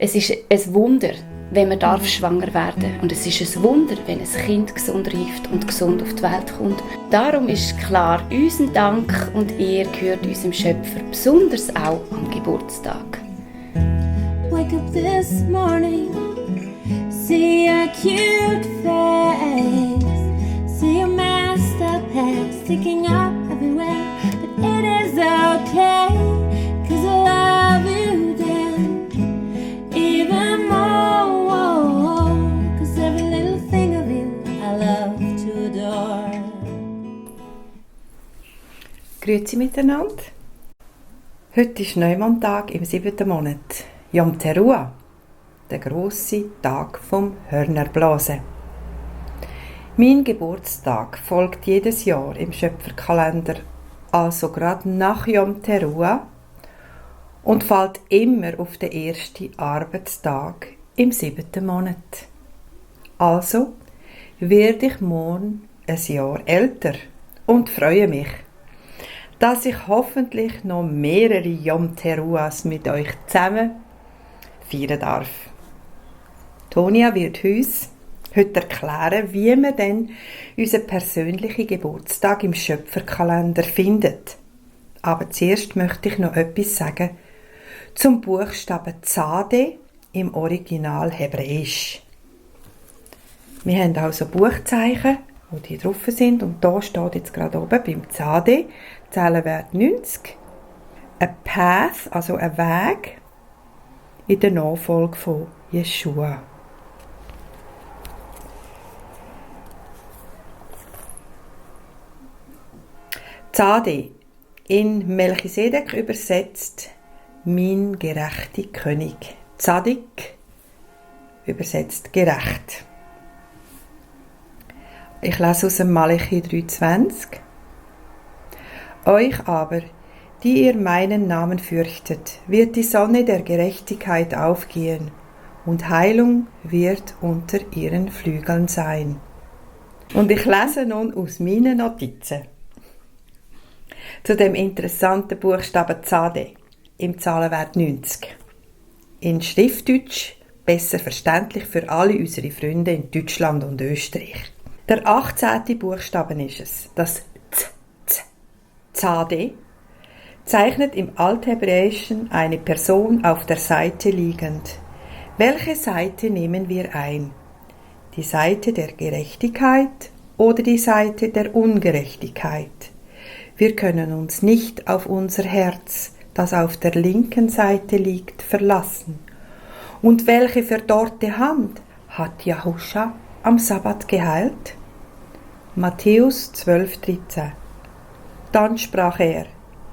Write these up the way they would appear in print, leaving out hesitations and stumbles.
Es ist ein Wunder, wenn man schwanger werden darf. Und es ist ein Wunder, wenn ein Kind gesund reift und gesund auf die Welt kommt. Darum ist klar, unser Dank und Ehre gehört unserem Schöpfer, besonders auch am Geburtstag. Wake up this morning, see your cute face, see your messed up head sticking up everywhere, but it is okay, 'cause I love you then, even more, 'cause every little thing of you I love to adore. Grüezi miteinander. Heute ist Neumondtag im 7. Monat, Yom Teruah, der grosse Tag vom Hörnerblasen. Mein Geburtstag folgt jedes Jahr im Schöpferkalender, also gerade nach Yom Teruah, und fällt immer auf den ersten Arbeitstag im 7. Monat. Also werde ich morgen ein Jahr älter und freue mich, dass ich hoffentlich noch mehrere Yom Teruahs mit euch zusammen feiern darf. Tonia wird uns heute erklären, wie man denn unseren persönlichen Geburtstag im Schöpferkalender findet. Aber zuerst möchte ich noch etwas sagen zum Buchstaben Tzadeh im Original Hebräisch. Wir haben also Buchzeichen, wo die drauf sind, und da steht jetzt gerade oben beim Tzadeh Zahlenwert 90, ein Path, also ein Weg in der Nachfolge von Jeschua. Tzadeh, in Melchisedek übersetzt mein gerechter König. Tzadik übersetzt gerecht. Ich lese aus dem Malachi 3,20. Euch aber, die ihr meinen Namen fürchtet, wird die Sonne der Gerechtigkeit aufgehen, und Heilung wird unter ihren Flügeln sein. Und ich lese nun aus meinen Notizen zu dem interessanten Buchstaben Tzadeh im Zahlenwert 90. In Schriftdeutsch besser verständlich für alle unsere Freunde in Deutschland und Österreich. Der 18. Buchstaben ist es, das Tzadeh, zeichnet im Althebräischen eine Person auf der Seite liegend. Welche Seite nehmen wir ein? Die Seite der Gerechtigkeit oder die Seite der Ungerechtigkeit? Wir können uns nicht auf unser Herz, das auf der linken Seite liegt, verlassen. Und welche verdorrte Hand hat Jahuscha am Sabbat geheilt? Matthäus 12,13. Dann sprach er,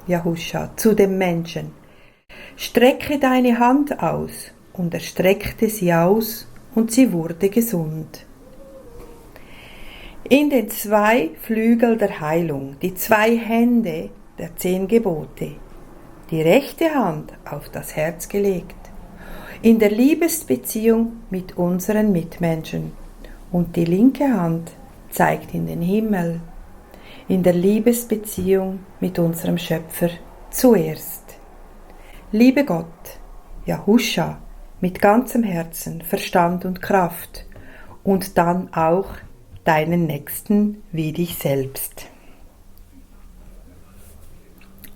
Jahuscha, zu dem Menschen: Strecke deine Hand aus. Und er streckte sie aus, und sie wurde gesund. In den 2 Flügel der Heilung, die 2 Hände der 10 Gebote, die rechte Hand auf das Herz gelegt, in der Liebesbeziehung mit unseren Mitmenschen, und die linke Hand zeigt in den Himmel, in der Liebesbeziehung mit unserem Schöpfer zuerst. Liebe Gott, Jahuscha, mit ganzem Herzen, Verstand und Kraft, und dann auch deinen Nächsten wie dich selbst.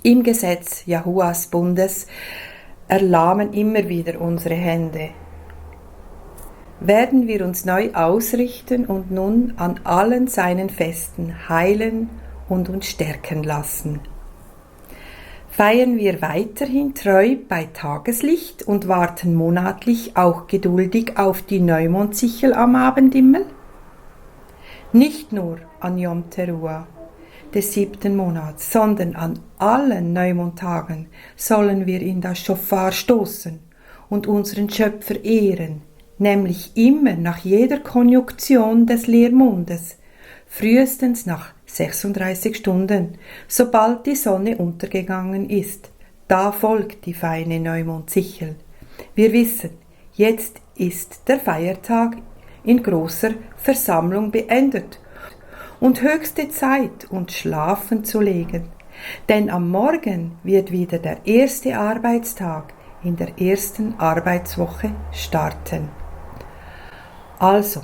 Im Gesetz Jahuas Bundes erlahmen immer wieder unsere Hände. Werden wir uns neu ausrichten und nun an allen seinen Festen heilen und uns stärken lassen. Feiern wir weiterhin treu bei Tageslicht und warten monatlich auch geduldig auf die Neumondsichel am Abendhimmel? Nicht nur an Yom Teruah des 7. Monats, sondern an allen Neumondtagen sollen wir in das Schofar stoßen und unseren Schöpfer ehren, nämlich immer nach jeder Konjunktion des Leermondes, frühestens nach 36 Stunden, sobald die Sonne untergegangen ist. Da folgt die feine Neumondsichel. Wir wissen, jetzt ist der Feiertag in großer Versammlung beendet und höchste Zeit, uns schlafen zu legen. Denn am Morgen wird wieder der erste Arbeitstag in der ersten Arbeitswoche starten. Also,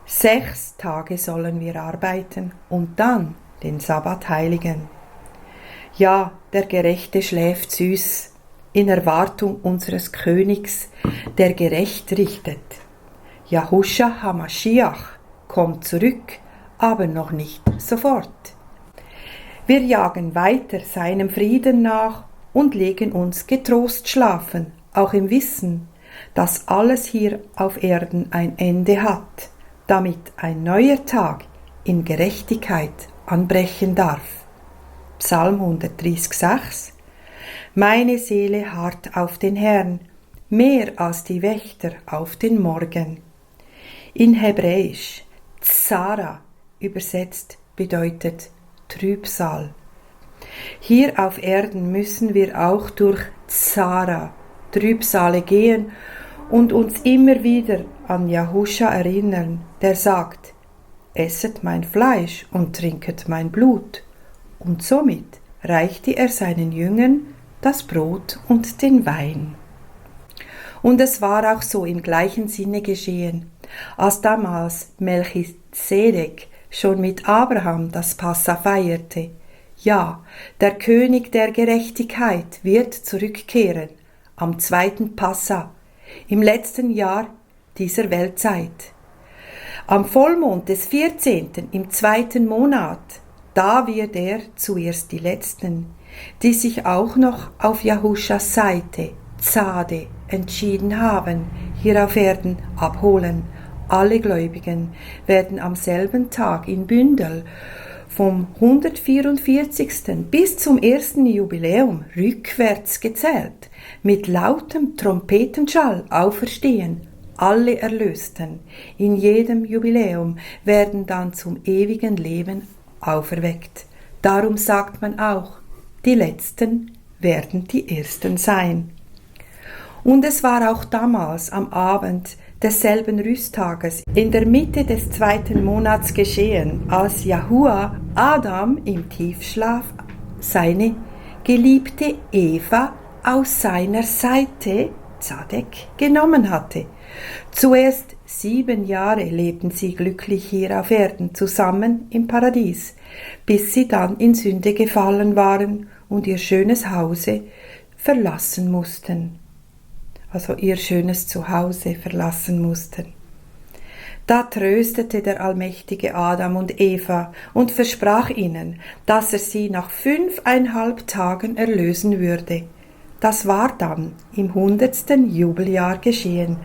6 Tage sollen wir arbeiten und dann den Sabbat heiligen. Ja, der Gerechte schläft süß, in Erwartung unseres Königs, der gerecht richtet. Yahushua HaMashiach kommt zurück, aber noch nicht sofort. Wir jagen weiter seinem Frieden nach und legen uns getrost schlafen, auch im Wissen, dass alles hier auf Erden ein Ende hat, damit ein neuer Tag in Gerechtigkeit anbrechen darf. Psalm 130,6 Meine Seele harrt auf den Herrn, mehr als die Wächter auf den Morgen. In Hebräisch, Tzara übersetzt bedeutet Trübsal. Hier auf Erden müssen wir auch durch Tzara, Trübsale gehen und uns immer wieder an Yahushua erinnern, der sagt, esset mein Fleisch und trinket mein Blut. Und somit reichte er seinen Jüngern das Brot und den Wein. Und es war auch so im gleichen Sinne geschehen, als damals Melchisedek schon mit Abraham das Passa feierte. Ja, der König der Gerechtigkeit wird zurückkehren am 2. Passa, im letzten Jahr dieser Weltzeit. Am Vollmond des 14. im 2. Monat, da wird er zuerst die Letzten, die sich auch noch auf Yahushuas Seite, Tzade, entschieden haben, hier auf Erden abholen. Alle Gläubigen werden am selben Tag in Bündel vom 144. bis zum 1. Jubiläum rückwärts gezählt, mit lautem Trompetenschall auferstehen. Alle Erlösten in jedem Jubiläum werden dann zum ewigen Leben auferweckt. Darum sagt man auch, die Letzten werden die Ersten sein. Und es war auch damals am Abend desselben Rüsttages in der Mitte des 2. Monats geschehen, als Yahuwah Adam im Tiefschlaf seine geliebte Eva aus seiner Seite, Zadek, genommen hatte. Zuerst 7 Jahre lebten sie glücklich hier auf Erden zusammen im Paradies, bis sie dann in Sünde gefallen waren und ihr schönes Hause verlassen mussten. Also ihr schönes Zuhause verlassen mussten. Da tröstete der allmächtige Adam und Eva und versprach ihnen, dass er sie nach 5,5 Tagen erlösen würde. Das war dann im 100. Jubeljahr geschehen.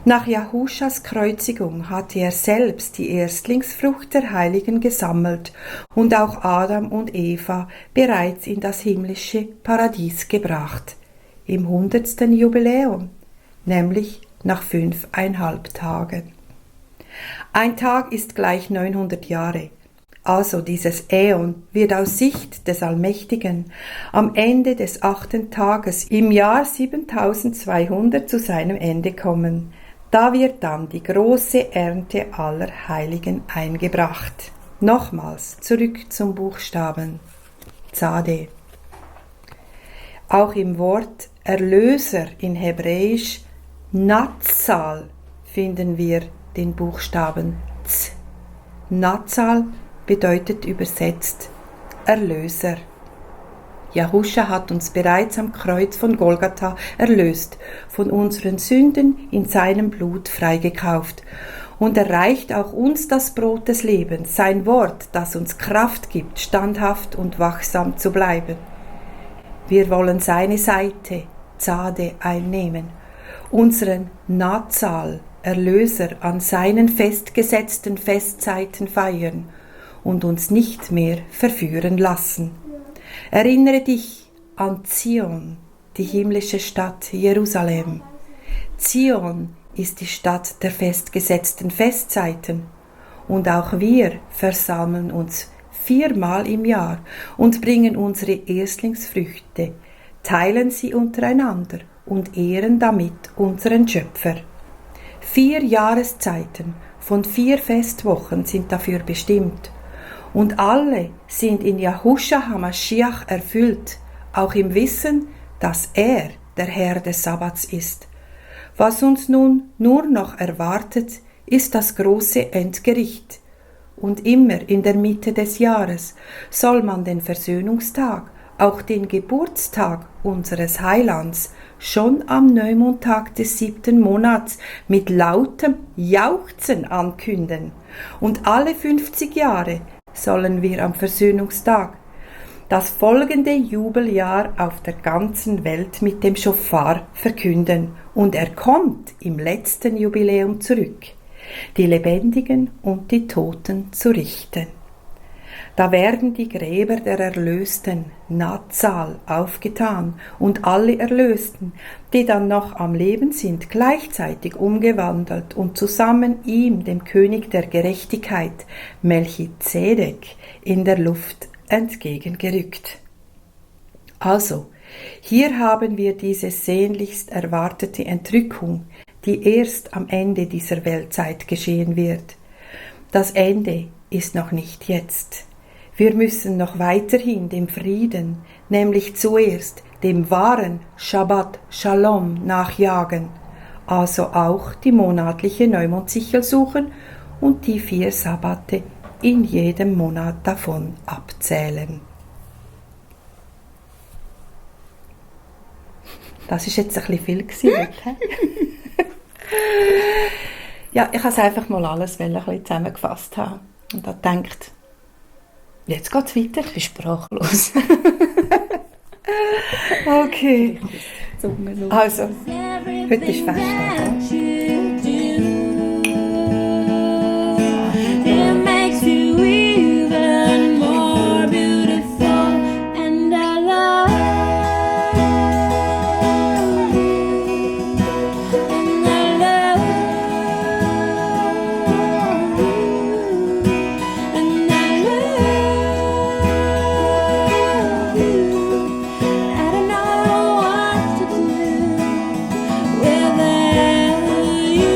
Nach Yahushuas Kreuzigung hatte er selbst die Erstlingsfrucht der Heiligen gesammelt und auch Adam und Eva bereits in das himmlische Paradies gebracht. Im 100. Jubiläum, nämlich nach 5,5 Tagen. Ein Tag ist gleich 900 Jahre. Also dieses Äon wird aus Sicht des Allmächtigen am Ende des 8. Tages im Jahr 7200 zu seinem Ende kommen. Da wird dann die große Ernte aller Heiligen eingebracht. Nochmals zurück zum Buchstaben Tzade. Auch im Wort Erlöser in Hebräisch Natsal finden wir den Buchstaben Z. Natsal bedeutet übersetzt Erlöser. Yahushua hat uns bereits am Kreuz von Golgatha erlöst, von unseren Sünden in seinem Blut freigekauft. Und er reicht auch uns das Brot des Lebens, sein Wort, das uns Kraft gibt, standhaft und wachsam zu bleiben. Wir wollen seine Seite, Tzade, einnehmen, unseren Natsal, Erlöser, an seinen festgesetzten Festzeiten feiern und uns nicht mehr verführen lassen. Erinnere dich an Zion, die himmlische Stadt Jerusalem. Zion ist die Stadt der festgesetzten Festzeiten und auch wir versammeln uns 4-mal im Jahr und bringen unsere Erstlingsfrüchte, teilen sie untereinander und ehren damit unseren Schöpfer. 4 Jahreszeiten von 4 Festwochen sind dafür bestimmt und alle sind in Yahushua HaMashiach erfüllt, auch im Wissen, dass er der Herr des Sabbats ist. Was uns nun nur noch erwartet, ist das große Endgericht. Und immer in der Mitte des Jahres soll man den Versöhnungstag, auch den Geburtstag unseres Heilands, schon am Neumondtag des 7. Monats mit lautem Jauchzen ankünden. Und alle 50 Jahre sollen wir am Versöhnungstag das folgende Jubeljahr auf der ganzen Welt mit dem Schofar verkünden. Und er kommt im letzten Jubiläum zurück, die Lebendigen und die Toten zu richten. Da werden die Gräber der Erlösten Nahtzahl aufgetan und alle Erlösten, die dann noch am Leben sind, gleichzeitig umgewandelt und zusammen ihm, dem König der Gerechtigkeit, Melchizedek, in der Luft entgegengerückt. Also, hier haben wir diese sehnlichst erwartete Entrückung, die erst am Ende dieser Weltzeit geschehen wird. Das Ende ist noch nicht jetzt. Wir müssen noch weiterhin dem Frieden, nämlich zuerst dem wahren Shabbat Shalom nachjagen, also auch die monatliche Neumondsichel suchen und die 4 Sabbate in jedem Monat davon abzählen. Das ist jetzt ein bisschen viel gewesen. Ja, ich habe es einfach mal alles ein bisschen zusammengefasst haben und habe gedacht, jetzt geht es weiter. Ich bin sprachlos. Okay. Also, heute ist Fest, It makes you even more beautiful, and I love you, and I love you, and I love you. I don't know what to do without you.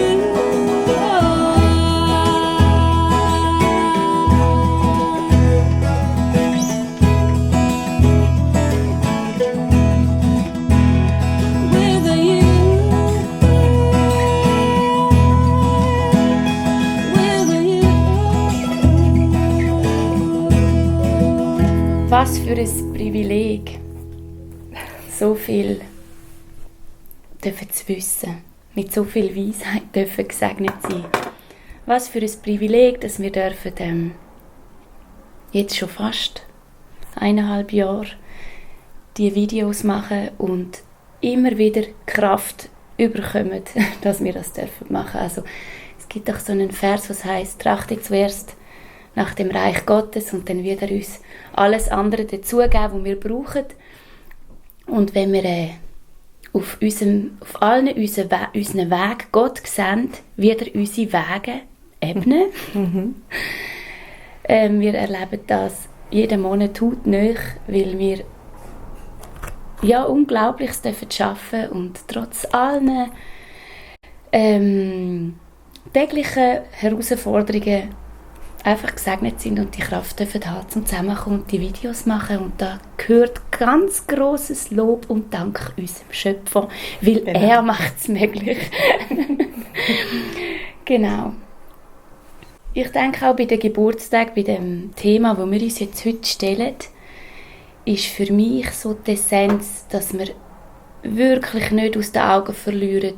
Was für ein Privileg, so viel dürfen zu wissen, mit so viel Weisheit dürfen gesegnet sein. Was für ein Privileg, dass wir dürfen jetzt schon fast 1,5 Jahre die Videos machen und immer wieder Kraft überkommen, dass wir das dürfen machen. Also es gibt doch so einen Vers, was heißt: Trachte zuerst nach dem Reich Gottes und dann wird er uns alles andere dazugeben, was wir brauchen. Und wenn wir auf allen unseren Wegen Gott sehen, wird er unsere Wege ebnen. Wir erleben das jeden Monat hautnah, weil wir ja Unglaubliches schaffen und trotz allen täglichen Herausforderungen einfach gesegnet sind und die Kraft dürfen haben, zum Zusammenkommen und die Videos machen. Und da gehört ganz grosses Lob und Dank unserem Schöpfer, weil er macht es möglich. Genau. Ich denke auch bei den Geburtstagen, bei dem Thema, das wir uns jetzt heute stellen, ist für mich so die Essenz, dass wir wirklich nicht aus den Augen verlieren,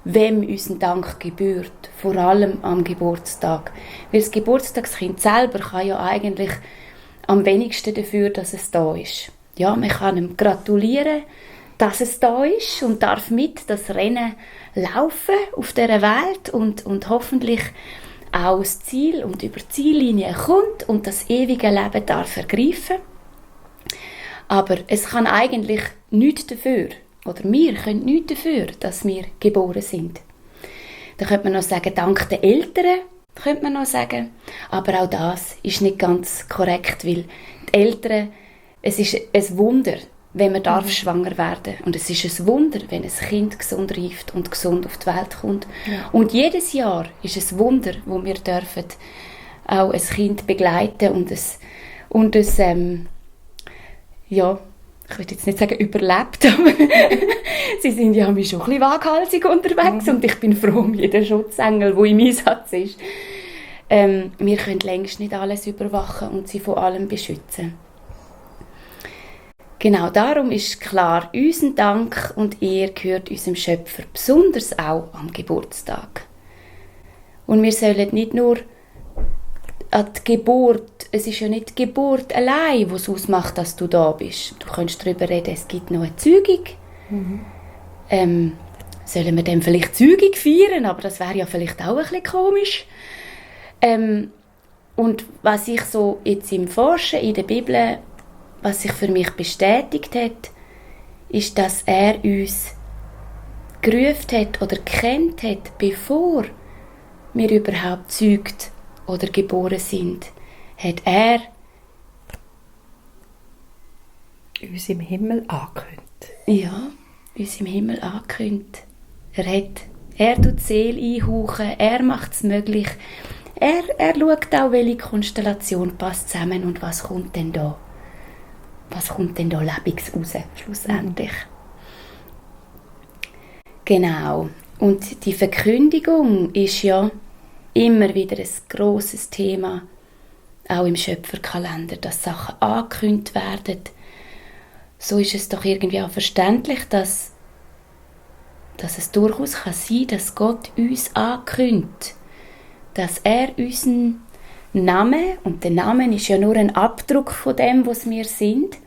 wem unseren Dank gebührt, vor allem am Geburtstag. Weil das Geburtstagskind selber kann ja eigentlich am wenigsten dafür, dass es da ist. Ja, man kann ihm gratulieren, dass es da ist und darf mit das Rennen laufen auf dieser Welt und hoffentlich auch das Ziel und über die Ziellinie kommt und das ewige Leben darf ergreifen. Aber es kann eigentlich nichts dafür, oder wir können nichts dafür, dass wir geboren sind. Da könnte man noch sagen, dank den Eltern, könnte man noch sagen. Aber auch das ist nicht ganz korrekt, weil die Eltern, es ist ein Wunder, wenn man darf schwanger werden. Und es ist ein Wunder, wenn ein Kind gesund reift und gesund auf die Welt kommt. Ja. Und jedes Jahr ist es ein Wunder, wo wir dürfen auch ein Kind begleiten und es ich würde jetzt nicht sagen überlebt, aber sie sind ja schon ein bisschen waghalsig unterwegs und ich bin froh um jeden Schutzengel, der im Einsatz ist. Wir können längst nicht alles überwachen und sie vor allem beschützen. Genau darum ist klar, unser Dank und Ehre gehört unserem Schöpfer, besonders auch am Geburtstag. Und wir sollen nicht nur an die Geburt, es ist ja nicht die Geburt allein, was ausmacht, dass du da bist. Du kannst darüber reden, es gibt noch eine Zeugung. Sollen wir dann vielleicht Zeugung feiern, aber das wäre ja vielleicht auch ein bisschen komisch. Und was ich so jetzt im Forschen in der Bibel, was sich für mich bestätigt hat, ist, dass er uns gerufen hat oder gekannt hat, bevor wir überhaupt gezeugt oder geboren sind, hat er uns im Himmel angekündigt. Ja, uns im Himmel angekündigt. Er tut die Seele einhauchen, er macht es möglich. Er schaut auch, welche Konstellation passt zusammen und was kommt denn da. Was kommt denn da Lebendiges raus, schlussendlich. Genau. Und die Verkündigung ist ja immer wieder ein grosses Thema, auch im Schöpferkalender, dass Sachen angekündigt werden. So ist es doch irgendwie auch verständlich, dass es durchaus sein kann, dass Gott uns ankündigt, dass er unseren Namen, und der Name ist ja nur ein Abdruck von dem, was wir sind,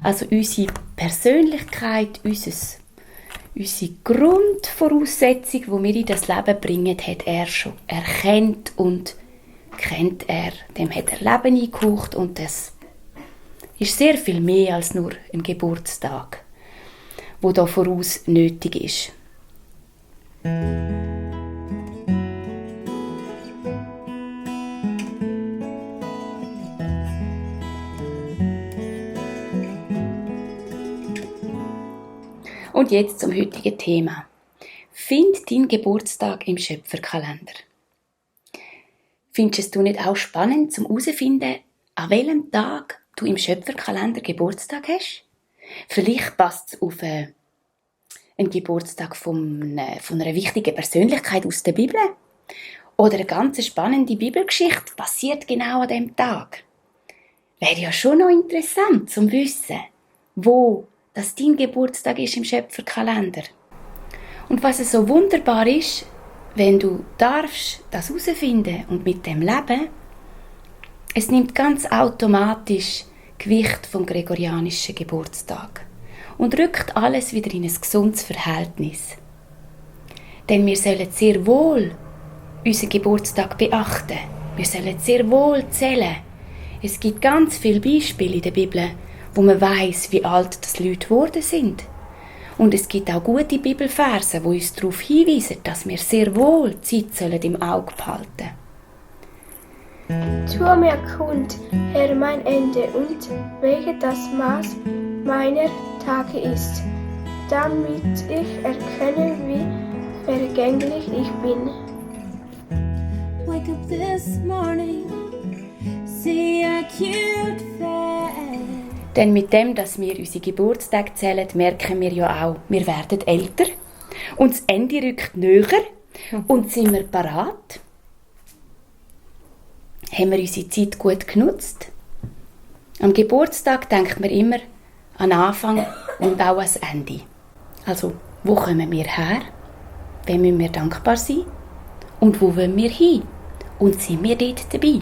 also unsere Persönlichkeit, unsere Grundvoraussetzung, die wir in das Leben bringen, hat er schon erkannt und kennt er. Dem hat er Leben eingehaucht und das ist sehr viel mehr als nur ein Geburtstag, wo da voraus nötig ist. Und jetzt zum heutigen Thema. Find deinen Geburtstag im Schöpferkalender. Findest du nicht auch spannend, zum herauszufinden, an welchem Tag du im Schöpferkalender Geburtstag hast? Vielleicht passt es auf einen Geburtstag von einer wichtigen Persönlichkeit aus der Bibel. Oder eine ganz spannende Bibelgeschichte passiert genau an diesem Tag. Wäre ja schon noch interessant, zum wissen, wo dass dein Geburtstag ist im Schöpferkalender. Und was es so wunderbar ist, wenn du darfst das herausfinden und mit dem leben, es nimmt ganz automatisch Gewicht vom gregorianischen Geburtstag und rückt alles wieder in ein gesundes Verhältnis. Denn wir sollen sehr wohl unseren Geburtstag beachten. Wir sollen sehr wohl zählen. Es gibt ganz viele Beispiele in der Bibel, wo man weiss, wie alt das Leute geworden sind. Und es gibt auch gute Bibelverse, die uns darauf hinweisen, dass wir sehr wohl die Zeit im Auge behalten sollen. Tue mir kund, Herr, mein Ende und welche das Maß meiner Tage ist, damit ich erkenne, wie vergänglich ich bin. Wake up this morning, see a cute face. Denn mit dem, dass wir unsere Geburtstage zählen, merken wir ja auch, wir werden älter und das Ende rückt näher und sind wir parat? Haben wir unsere Zeit gut genutzt? Am Geburtstag denkt man immer an Anfang und auch ans Ende. Also, wo kommen wir her? Wem müssen wir dankbar sein? Und wo wollen wir hin? Und sind wir dort dabei?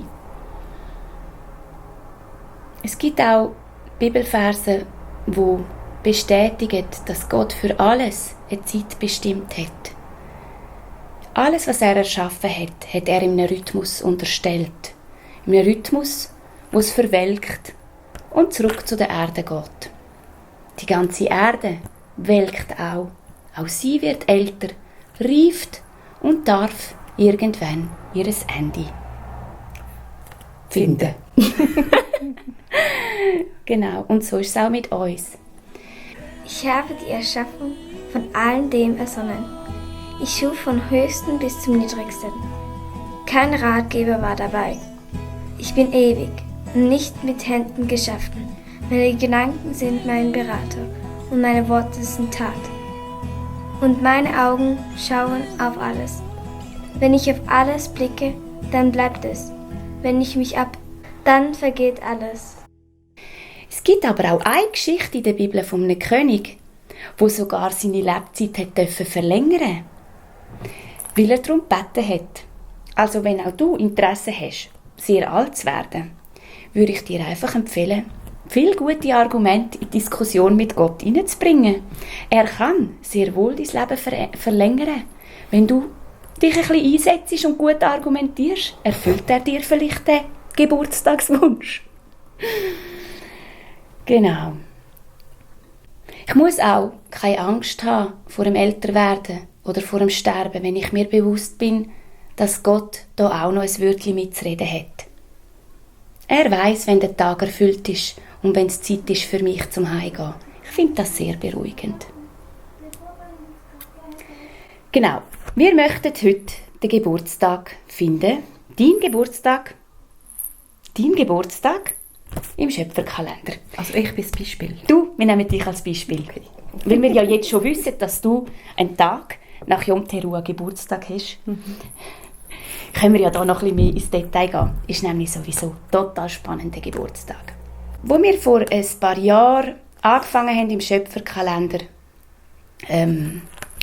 Es gibt auch Bibelverse, die bestätigen, dass Gott für alles eine Zeit bestimmt hat. Alles, was er erschaffen hat, hat er in einem Rhythmus unterstellt. In einem Rhythmus, wo es verwelkt und zurück zu der Erde geht. Die ganze Erde welkt auch. Auch sie wird älter, reift und darf irgendwann ihr Ende finden. Genau, und so ist es auch mit uns. Ich habe die Erschaffung von allem dem ersonnen. Ich schuf von Höchsten bis zum Niedrigsten. Kein Ratgeber war dabei. Ich bin ewig und nicht mit Händen geschaffen. Meine Gedanken sind mein Berater und meine Worte sind Tat. Und meine Augen schauen auf alles. Wenn ich auf alles blicke, dann bleibt es. Wenn ich mich dann vergeht alles. Es gibt aber auch eine Geschichte in der Bibel von einem König, der sogar seine Lebzeit hat verlängern, weil er darum gebeten hat. Also wenn auch du Interesse hast, sehr alt zu werden, würde ich dir einfach empfehlen, viele gute Argumente in die Diskussion mit Gott hineinzubringen. Er kann sehr wohl dein Leben verlängern. Wenn du dich ein bisschen einsetzt und gut argumentierst, erfüllt er dir vielleicht den Geburtstagswunsch. Genau. Ich muss auch keine Angst haben vor dem Älterwerden oder vor dem Sterben, wenn ich mir bewusst bin, dass Gott da auch noch ein Wörtchen mitzureden hat. Er weiss, wenn der Tag erfüllt ist und wenn es Zeit ist für mich zum Heimgehen. Ich finde das sehr beruhigend. Genau, wir möchten heute den Geburtstag finden. Dein Geburtstag im Schöpferkalender. Also ich bin das Beispiel. Du, wir nehmen dich als Beispiel. Okay. Weil wir ja jetzt schon wissen, dass du einen Tag nach Yom Teruah Geburtstag hast. Können wir ja da noch ein bisschen mehr ins Detail gehen. Ist nämlich sowieso ein total spannender Geburtstag. Wo wir vor ein paar Jahren angefangen haben im Schöpferkalender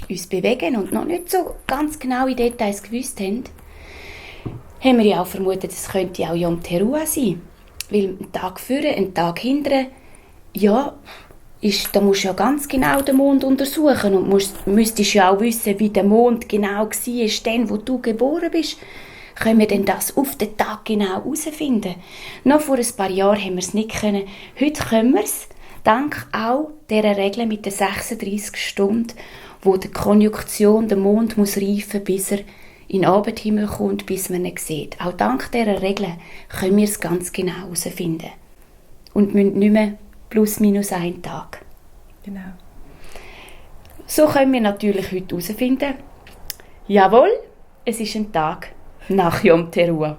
uns bewegen und noch nicht so ganz genau in Details gewusst haben wir ja auch vermutet, es könnte auch Yom sein. Weil ein Tag vorne, ein Tag hinten, ja, da musst du ja ganz genau den Mond untersuchen und müsstest ja auch wissen, wie der Mond genau war, dann, wo du geboren bist. Können wir denn das auf den Tag genau herausfinden? Noch vor ein paar Jahren haben wir es nicht können. Heute können wir es, dank auch dieser Regel mit den 36 Stunden, wo die Konjunktion, der Mond muss reifen, bis er in den Abendhimmel kommt, bis man ihn sieht. Auch dank dieser Regel können wir es ganz genau herausfinden. Und müssen nicht mehr plus minus einen Tag. Genau. So können wir natürlich heute herausfinden, jawohl, es ist ein Tag nach Yom Teruah.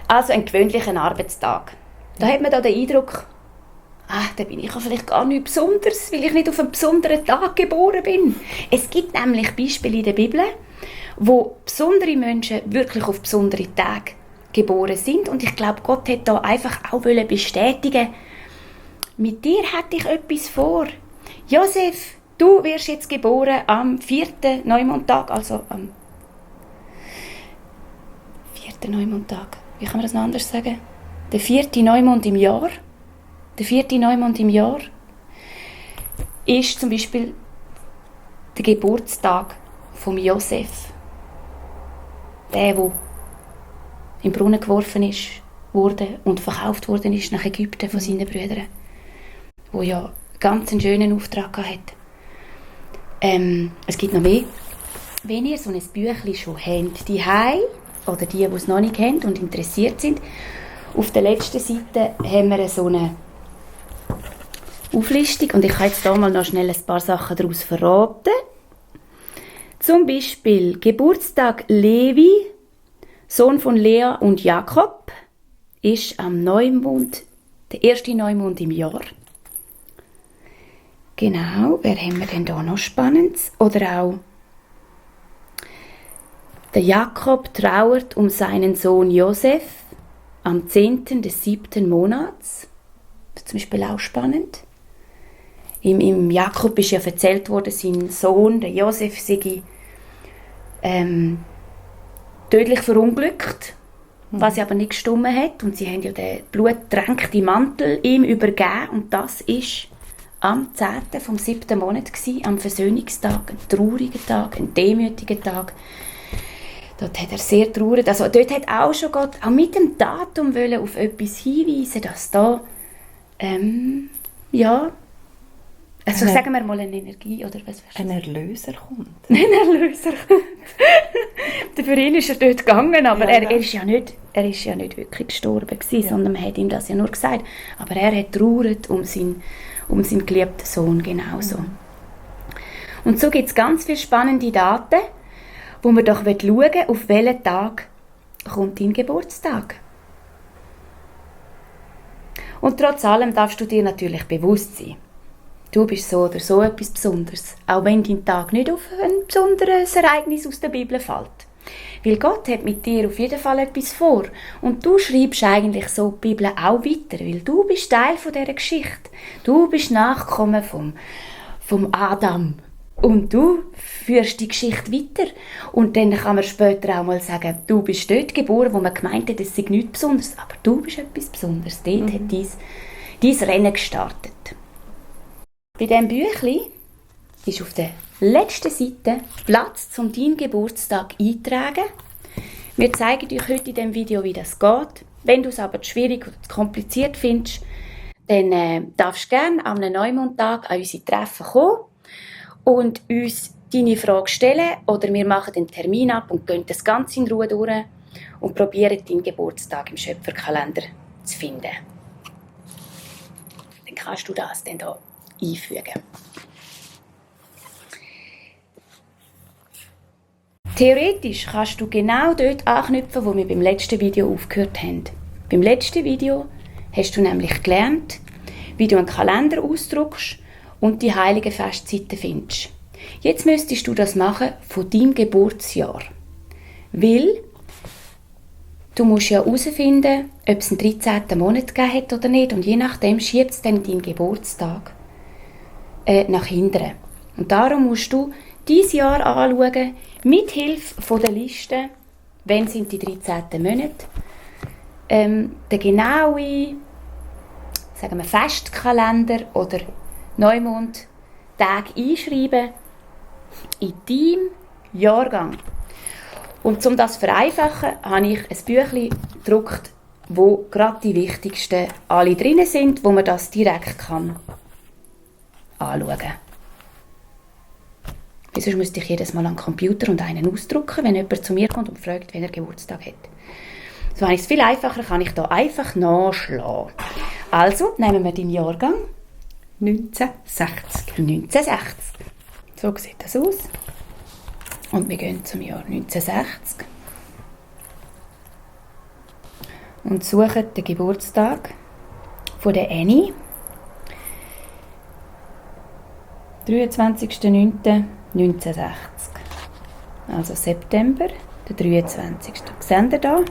Also ein gewöhnlicher Arbeitstag. Da hat man da den Eindruck, da bin ich vielleicht gar nicht besonders, weil ich nicht auf einen besonderen Tag geboren bin. Es gibt nämlich Beispiele in der Bibel, wo besondere Menschen wirklich auf besondere Tage geboren sind. Und ich glaube, Gott hat da einfach auch bestätigen, mit dir hatte ich etwas vor. Josef, du wirst jetzt geboren am 4. Neumondtag, also am 4. Neumondtag. Wie kann man das noch anders sagen? Der 4. Neumond im Jahr. Der 4. Neumond im Jahr ist zum Beispiel der Geburtstag von Josef. Der im Brunnen geworfen wurde und verkauft worden ist nach Ägypten von seinen Brüdern. Wo ja ganz einen schönen Auftrag hatte. Es gibt noch mehr. Wenn ihr so ein Büchlein schon habt, die oder die es noch nicht haben und interessiert sind, auf der letzten Seite haben wir so eine Auflistung und ich kann jetzt hier mal noch schnell ein paar Sachen daraus verraten. Zum Beispiel Geburtstag Levi, Sohn von Lea und Jakob, ist am Neumond, der erste Neumond im Jahr. Genau, wer haben wir denn da noch Spannendes? Oder auch der Jakob trauert um seinen Sohn Josef am 10. des 7. Monats. Das ist zum Beispiel auch spannend. Im Jakob ist ja erzählt worden, sein Sohn, der Josef, sei tödlich verunglückt, was aber nicht gestimmt hat. Und sie haben ja den blutgetränkten Mantel ihm übergeben. Und das ist am 10. vom 7. Monat gewesen, am Versöhnungstag, ein trauriger Tag, ein demütiger Tag. Dort hat er sehr traurig, also dort hat auch schon Gott auch mit dem Datum wollen auf etwas hinweisen, dass da also sagen wir mal eine Energie oder was ein Erlöser kommt. Ein Erlöser kommt. Für ihn ist er dort gegangen, aber er ist ja nicht wirklich gestorben gewesen, sondern man hat ihm das ja nur gesagt. Aber er hat traurig um seinen geliebten Sohn genauso. Und so gibt es ganz viele spannende Daten, wo man doch schauen will, auf welchen Tag kommt dein Geburtstag. Und trotz allem darfst du dir natürlich bewusst sein, du bist so oder so etwas Besonderes, auch wenn dein Tag nicht auf ein besonderes Ereignis aus der Bibel fällt. Weil Gott hat mit dir auf jeden Fall etwas vor und du schreibst eigentlich so die Bibel auch weiter, weil du bist Teil von dieser Geschichte. Du bist Nachkommen vom Adam und du führst die Geschichte weiter. Und dann kann man später auch mal sagen, du bist dort geboren, wo man gemeint hat, es sei nichts Besonderes, aber du bist etwas Besonderes. Dort hat dein Rennen gestartet. Bei diesem Büchlein ist auf der letzten Seite Platz, um deinen Geburtstag einzutragen. Wir zeigen euch heute in diesem Video, wie das geht. Wenn du es aber zu schwierig oder zu kompliziert findest, dann darfst du gerne am Neumondtag an unsere Treffen kommen und uns deine Frage stellen oder wir machen den Termin ab und gehen das Ganze in Ruhe durch und probieren deinen Geburtstag im Schöpferkalender zu finden. Dann kannst du das dann hier einfügen. Theoretisch kannst du genau dort anknüpfen, wo wir beim letzten Video aufgehört haben. Beim letzten Video hast du nämlich gelernt, wie du einen Kalender ausdruckst und die heiligen Festzeiten findest. Jetzt müsstest du das machen von deinem Geburtsjahr. Weil du musst ja herausfinden, ob es einen 13. Monat gegeben hat oder nicht. Und je nachdem schiebt es dann deinen Geburtstag nach hinten. Und darum musst du dein Jahr anschauen, mit Hilfe der Liste, wann sind die 13. Monate, den genauen, sagen wir, Festkalender oder Neumondtag einschreiben in deinem Jahrgang. Und um das zu vereinfachen, habe ich ein Büchlein gedruckt, wo gerade die wichtigsten alle drin sind, wo man das direkt kann anschauen kann. Sonst müsste ich jedes Mal am Computer und einen ausdrucken, wenn jemand zu mir kommt und fragt, wenn er Geburtstag hat. So habe ich es viel einfacher, kann ich hier einfach nachschlagen. Also, nehmen wir den Jahrgang. 1960. 1960. So sieht das aus. Und wir gehen zum Jahr 1960. Und suchen den Geburtstag von der Annie. 23.09.1960. Also September, der 23. Seht ihr da?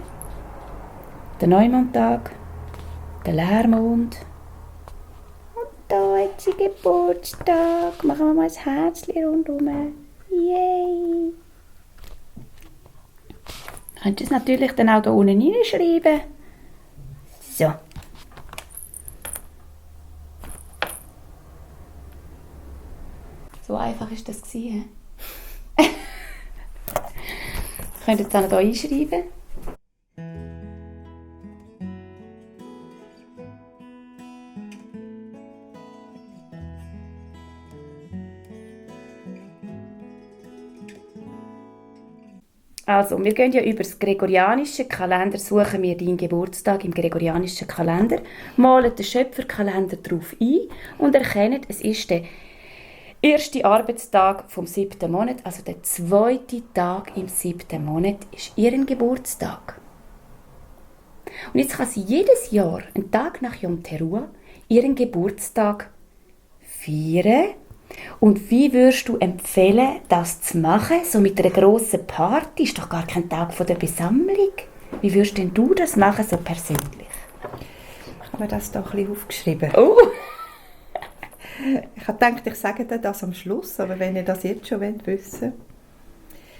Der Neumondtag, der Leermond. Und da hat sie Geburtstag. Machen wir mal ein Herzchen rundherum. Yay! Könnt ihr es natürlich dann auch hier unten reinschreiben. So. So einfach war das. Könnt ihr jetzt auch noch hier einschreiben. Also, wir gehen ja über das gregorianische Kalender, suchen wir deinen Geburtstag im gregorianischen Kalender, malen den Schöpferkalender drauf ein und erkennen, es ist der erste Arbeitstag vom 7. Monat, also der 2. Tag im 7. Monat, ist ihren Geburtstag. Und jetzt kann sie jedes Jahr, einen Tag nach Yom Teruah, ihren Geburtstag feiern. Und wie würdest du empfehlen, das zu machen? So mit einer grossen Party? Ist doch gar kein Tag von der Besammlung. Wie würdest denn du das machen, so persönlich? Ich habe mir das doch ein bisschen aufgeschrieben. Oh! Ich habe gedacht, ich sage dir das am Schluss, aber wenn ihr das jetzt schon wissen wollt.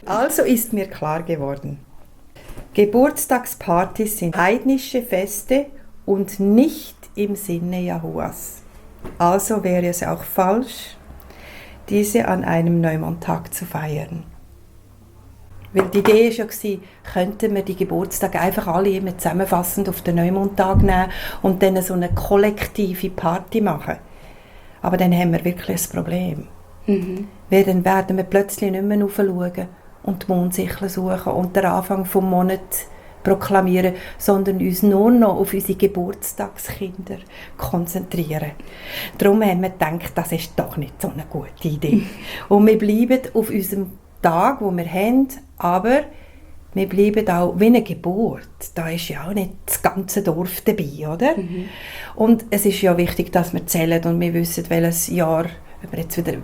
Also ist mir klar geworden, Geburtstagspartys sind heidnische Feste und nicht im Sinne Jahuas. Also wäre es auch falsch, diese an einem Neumondtag zu feiern. Weil die Idee war ja, könnten wir die Geburtstage einfach alle immer zusammenfassend auf den Neumondtag nehmen und dann so eine kollektive Party machen. Aber dann haben wir wirklich ein Problem. Weil dann werden wir plötzlich nicht mehr raufschauen und die Mondsichel suchen und den Anfang des Monats proklamieren, sondern uns nur noch auf unsere Geburtstagskinder konzentrieren. Darum haben wir gedacht, das ist doch nicht so eine gute Idee. Und wir bleiben auf unserem Tag, den wir haben, aber wir bleiben auch wie eine Geburt. Da ist ja auch nicht das ganze Dorf dabei, oder? Und es ist ja wichtig, dass wir zählen und wir wissen, welches Jahr, ob wir jetzt wieder,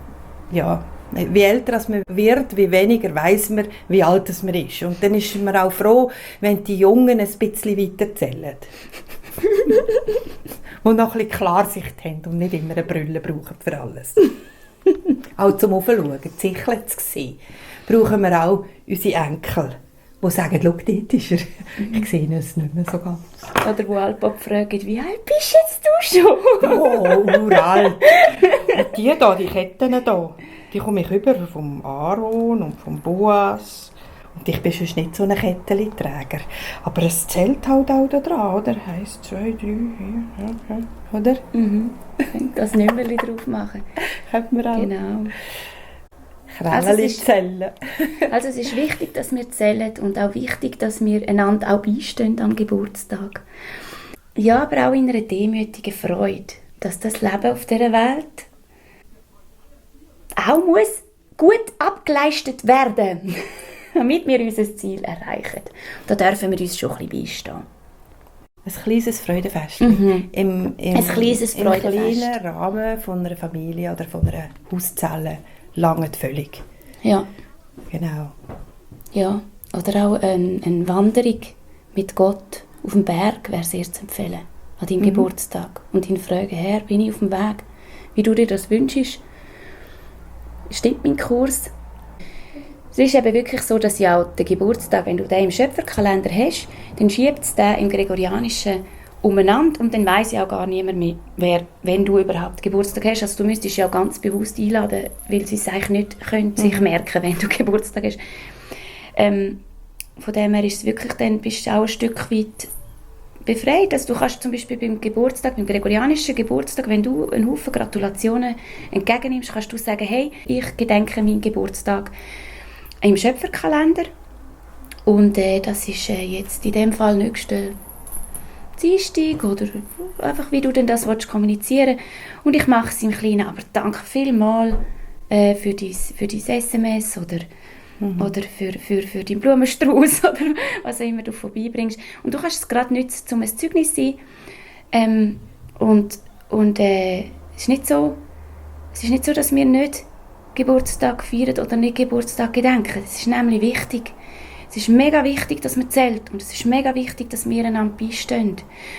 ja, wie älter als man wird, wie weniger weiss man, wie alt man ist. Und dann ist man auch froh, wenn die Jungen ein bisschen weiter zählen. Und noch ein bisschen Klarsicht haben und nicht immer eine Brille brauchen für alles. Auch zum Aufschauen, die Sichel zu sehen, brauchen wir auch unsere Enkel, die sagen, schau, dort ist er. Ich sehe es nicht mehr so ganz. Oder wo Alpop fragt, wie alt bist jetzt du schon? Oh, uralt. Und die Ketten hier, die komme ich über vom Aaron und vom Boas. Und ich bin sonst nicht so ein Kettenträger. Aber es zählt halt auch da dran, oder? Heisst 2, 3, 4, oder? Das Nümmerli drauf machen. Könnte man auch. Genau. Kräneli zählen. Also es ist wichtig, dass wir zählen und auch wichtig, dass wir einander auch beistehen am Geburtstag. Ja, aber auch in einer demütigen Freude, dass das Leben auf dieser Welt auch muss gut abgeleistet werden, damit wir unser Ziel erreichen. Da dürfen wir uns schon ein bisschen beistehen. Ein kleines Freudenfest. Ein kleines Freudenfest. Im kleinen Rahmen von einer Familie oder von einer Hauszelle langt völlig. Ja. Genau. Ja. Oder auch eine Wanderung mit Gott auf dem Berg wäre sehr zu empfehlen. An deinem Geburtstag. Und ihn fragen, Herr, bin ich auf dem Weg? Wie du dir das wünschst? Stimmt mein Kurs? Es ist eben wirklich so, dass ja auch der Geburtstag, wenn du den im Schöpferkalender hast, dann schiebt es den im Gregorianischen umeinander und dann weiss ja auch gar niemand mehr, wer, wenn du überhaupt Geburtstag hast. Also du müsstest ja ganz bewusst einladen, weil sie es eigentlich nicht können, sich merken, wenn du Geburtstag hast. Von dem her ist es wirklich, dann bist du auch ein Stück weit befreit. Also du kannst zum Beispiel beim gregorianischen Geburtstag, wenn du einen Haufen Gratulationen entgegennimmst, kannst du sagen, hey, ich gedenke meinen Geburtstag im Schöpferkalender und das ist jetzt in dem Fall nächsten Dienstag oder einfach, wie du denn das kommunizieren willst. Und ich mache es im Kleinen, aber danke vielmals für dein SMS oder für deinen Blumenstrauß oder was auch immer du vorbeibringst. Und du kannst es gerade nutzen, um ein Zeugnis zu sein. Es ist nicht so, dass wir nicht Geburtstag feiern oder nicht Geburtstag gedenken. Es ist nämlich wichtig. Es ist mega wichtig, dass man zählt und es ist mega wichtig, dass wir einander beistehen.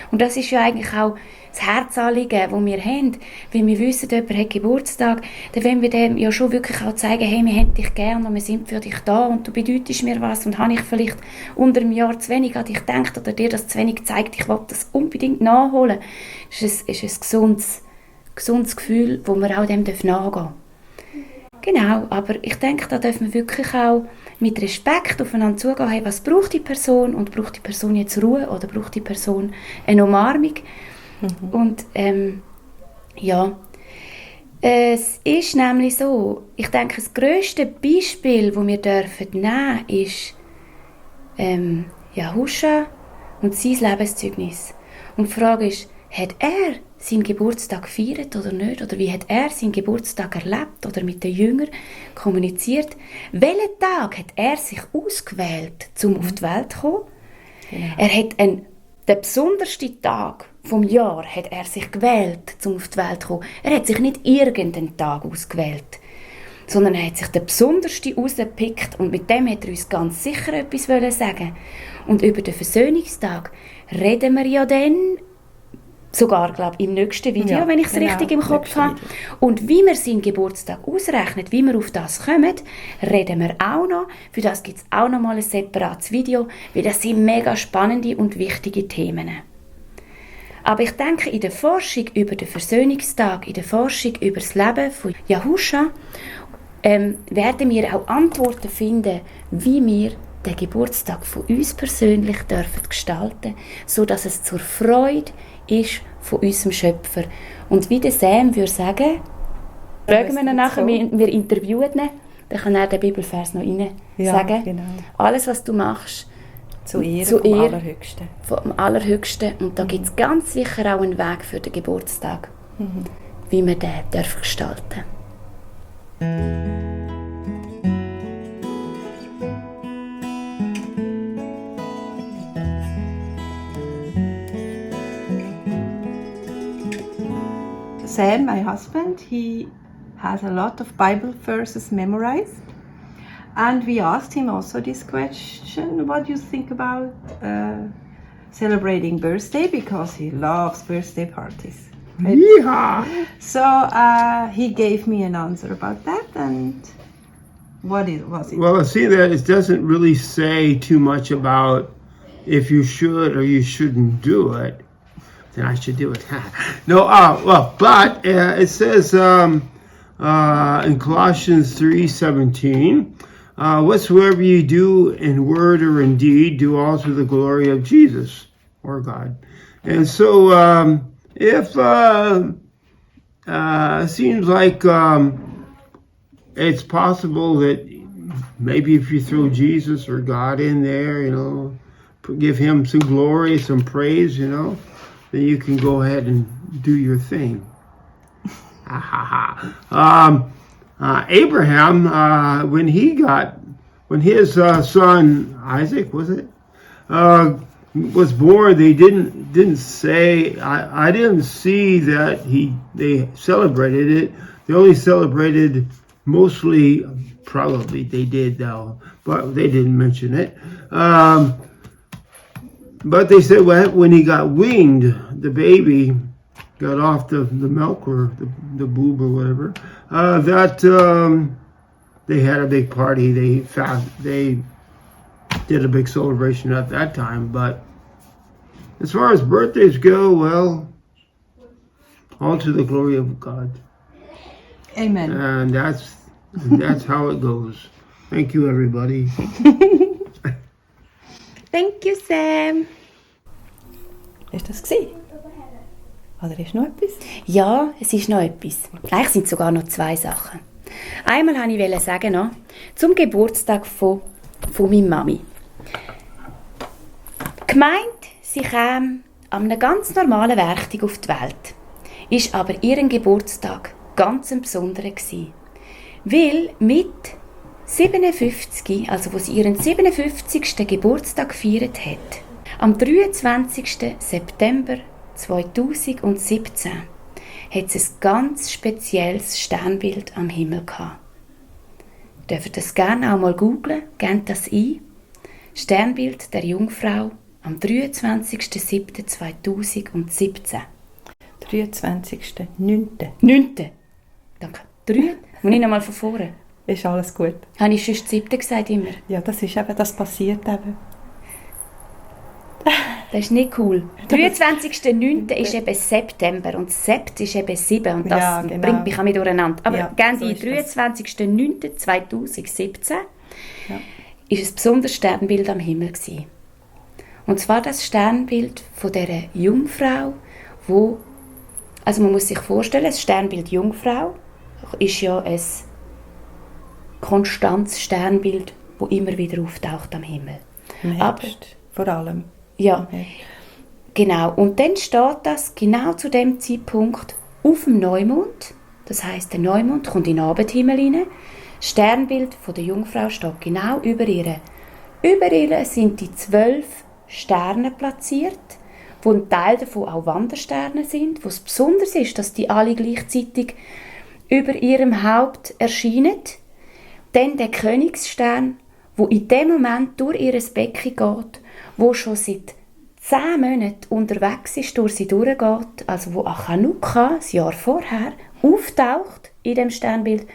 Und das ist ja eigentlich auch das Herzanliegen, das wir haben. Wenn wir wissen, jemand hat Geburtstag, dann wollen wir dem ja schon wirklich auch zeigen, hey, wir haben dich gern und wir sind für dich da und du bedeutest mir was und habe ich vielleicht unter einem Jahr zu wenig an dich gedacht oder dir das zu wenig gezeigt, ich will das unbedingt nachholen. Das ist ein gesundes Gefühl, wo wir auch dem nachgehen dürfen. Genau, aber ich denke, da dürfen wir wirklich auch mit Respekt aufeinander zugehen, hey, was braucht die Person und braucht die Person jetzt Ruhe oder braucht die Person eine Umarmung? Und ja, es ist nämlich so, ich denke, das grösste Beispiel, das wir dürfen nehmen, ist Jahuscha und sein Lebenszeugnis. Und die Frage ist, hat er seinen Geburtstag gefeiert oder nicht? Oder wie hat er seinen Geburtstag erlebt oder mit den Jüngern kommuniziert? Welchen Tag hat er sich ausgewählt, um auf die Welt zu kommen? Genau. Er hat den besondersten Tag vom Jahr hat er sich gewählt, um auf die Welt zu kommen. Er hat sich nicht irgendeinen Tag ausgewählt, sondern er hat sich den besondersten rausgepickt und mit dem hat er uns ganz sicher etwas sagen. Und über den Versöhnungstag reden wir ja dann sogar, glaube ich, im nächsten Video, wenn ich es richtig im Kopf habe. Und wie wir seinen Geburtstag ausrechnen, wie wir auf das kommen, reden wir auch noch. Für das gibt es auch noch mal ein separates Video, weil das sind mega spannende und wichtige Themen. Aber ich denke, in der Forschung über den Versöhnungstag, in der Forschung über das Leben von Jahuscha, werden wir auch Antworten finden, wie wir den Geburtstag von uns persönlich dürfen gestalten, sodass es zur Freude ist von unserem Schöpfer. Und wie der Sam würde sagen, fragen wir ihn nachher, wir interviewen ihn, dann kann er den Bibelvers noch rein sagen. Genau. Alles, was du machst, zu Ehre vom Allerhöchsten. Vom Allerhöchsten. Und da gibt es ganz sicher auch einen Weg für den Geburtstag, wie wir den dürfen gestalten. Sam, my husband, he has a lot of Bible verses memorized. And we asked him also this question, what do you think about celebrating birthday? Because he loves birthday parties. Yeehaw! So he gave me an answer about that, and what was it? Well, see that it doesn't really say too much about if you should or you shouldn't do it. Then I should do it. No, but it says in Colossians 3:17, whatsoever you do in word or in deed, do all to the glory of Jesus or God. And so if seems like it's possible that maybe if you throw Jesus or God in there, give him some glory, some praise, then you can go ahead and do your thing. Abraham, when his son Isaac, was born, they didn't say. I didn't see that they celebrated it. They only celebrated mostly. Probably they did though, but they didn't mention it. But they said when he got winged, the baby got off the milk or the boob or whatever, that they had a big party. They did a big celebration at that time. But as far as birthdays go, well, all to the glory of God. Amen. And that's how it goes. Thank you, everybody. Thank you, Sam. Ist das gewesen? Oder ist noch etwas? Ja, es ist noch etwas. Eigentlich sind es sogar noch 2 Sachen. Einmal wollte ich sagen, noch, zum Geburtstag von meiner Mami. Gemeint, sie käme an einem ganz normalen Werktag auf die Welt. Ist aber ihren Geburtstag ganz ein besonderer gewesen. Weil mit 57, also wo sie ihren 57. Geburtstag gefeiert hat, am 23. September 2017 hat es ein ganz spezielles Sternbild am Himmel gehabt. Ihr dürft das gerne auch mal googlen, gebt das ein. Sternbild der Jungfrau am 23.07.2017. 23.09. 9. Danke. 3. Muss ich nochmal von vorne? Ist alles gut. Habe ich sonst 7. gesagt immer? Ja, das passiert eben. Das ist nicht cool. 23.09. ist eben September und Sept ist eben 7 und das bringt mich auch mit durcheinander. Aber gerne die 23.09.2017 ist ein besonderes Sternbild am Himmel gewesen. Und zwar das Sternbild von dieser Jungfrau, also man muss sich vorstellen, das Sternbild Jungfrau ist ja ein konstantes Sternbild, das immer wieder auftaucht am Himmel. Im Herbst vor allem. Ja, genau. Und dann steht das genau zu dem Zeitpunkt auf dem Neumond. Das heisst, der Neumond kommt in den Abendhimmel rein. Das Sternbild von der Jungfrau steht genau über ihr. Über ihr sind die 12 Sterne platziert, wo ein Teil davon auch Wandersterne sind. Was besonders ist, dass die alle gleichzeitig über ihrem Haupt erscheinen. Dann der Königsstern, wo in dem Moment durch ihr Becken geht, wo schon seit 10 Monaten unterwegs ist, durch sie durchgeht, also wo Chanukka, das Jahr vorher, auftaucht in dem Sternbild,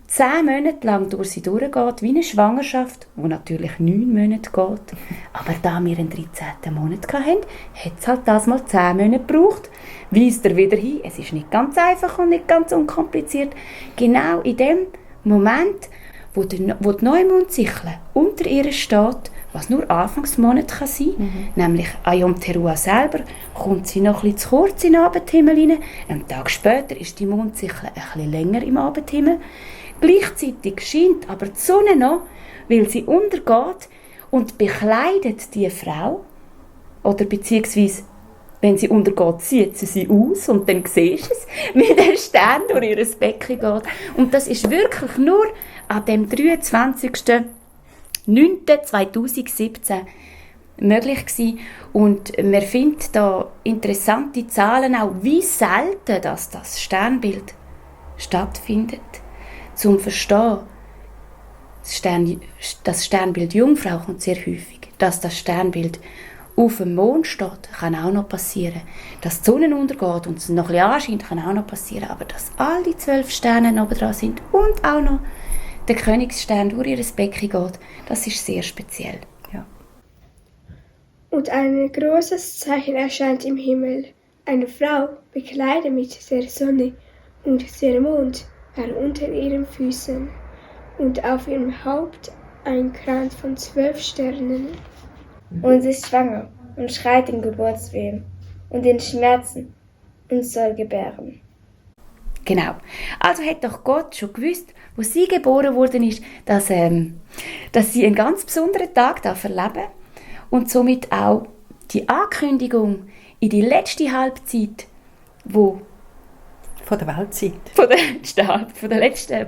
10 Monate lang durch sie durchgeht, wie eine Schwangerschaft, die natürlich 9 Monate geht. Aber da wir einen 13. Monat hatten, hat es halt das mal 10 Monate gebraucht. Weist er wieder hin, es ist nicht ganz einfach und nicht ganz unkompliziert. Genau in dem Moment, wo die Neumondsichel unter ihr steht, was nur Anfangsmonat kann sein, nämlich an Yom Teruah selber, kommt sie noch ein bisschen zu kurz in den Abendhimmel rein. Einen Tag später ist die Mondsichel ein bisschen länger im Abendhimmel. Gleichzeitig scheint aber die Sonne noch, weil sie untergeht und bekleidet die Frau, oder beziehungsweise wenn sie untergeht, zieht sie aus und dann siehst du es, wie der Stern durch ihr Becken geht. Und das ist wirklich nur an dem 23.09.2017 möglich gewesen. Und man findet da interessante Zahlen auch, wie selten das Sternbild stattfindet. Zum Verstehen, das Sternbild Jungfrau kommt sehr häufig. Dass das Sternbild auf dem Mond steht, kann auch noch passieren. Dass die Sonne untergeht und es noch ein bisschen anscheint, kann auch noch passieren. Aber dass all die 12 Sterne oben dran sind und auch noch der Königsstern durch ihr Becken geht, das ist sehr speziell. Ja. Und ein großes Zeichen erscheint im Himmel. Eine Frau, bekleidet mit der Sonne, und der Mond war unter ihren Füßen, und auf ihrem Haupt ein Kranz von 12 Sternen. Und sie ist schwanger und schreit in Geburtswehen und in Schmerzen und soll gebären. Genau. Also hat doch Gott schon gewusst, wo sie geboren worden ist, dass sie einen ganz besonderen Tag erleben darf und somit auch die Ankündigung in die letzte Halbzeit, wo Von der Weltzeit. von der letzten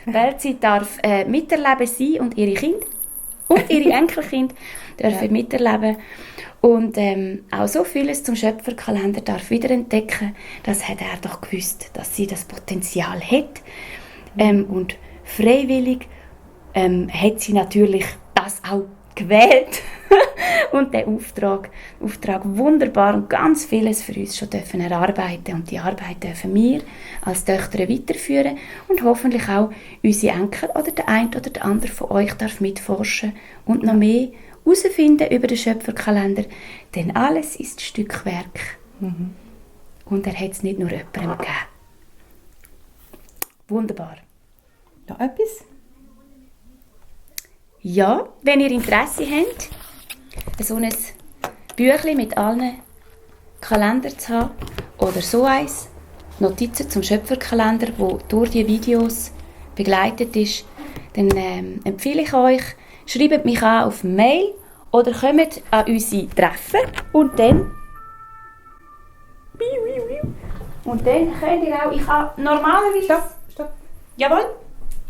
Weltzeit darf miterleben sie und ihre Kinder und ihre Enkelkinder dürfen miterleben. Und auch so vieles zum Schöpferkalender darf wieder entdecken. Das hat er doch gewusst, dass sie das Potenzial hat. Und freiwillig hat sie natürlich das auch gewählt und den Auftrag wunderbar und ganz vieles für uns schon dürfen erarbeiten. Und die Arbeit dürfen wir als Töchter weiterführen und hoffentlich auch unsere Enkel oder der eine oder der andere von euch darf mitforschen und noch mehr herausfinden über den Schöpferkalender, denn alles ist Stückwerk. Und er hat es nicht nur jemandem gegeben. Wunderbar. Noch etwas? Ja, wenn ihr Interesse habt, so ein Büchlein mit allen Kalendern zu haben oder so eins, Notizen zum Schöpferkalender, wo durch die Videos begleitet ist, dann empfehle ich euch, schreibt mich an auf Mail oder kommt an unsere Treffen und dann könnt ihr auch, ich habe normalerweise... Stopp. Jawohl,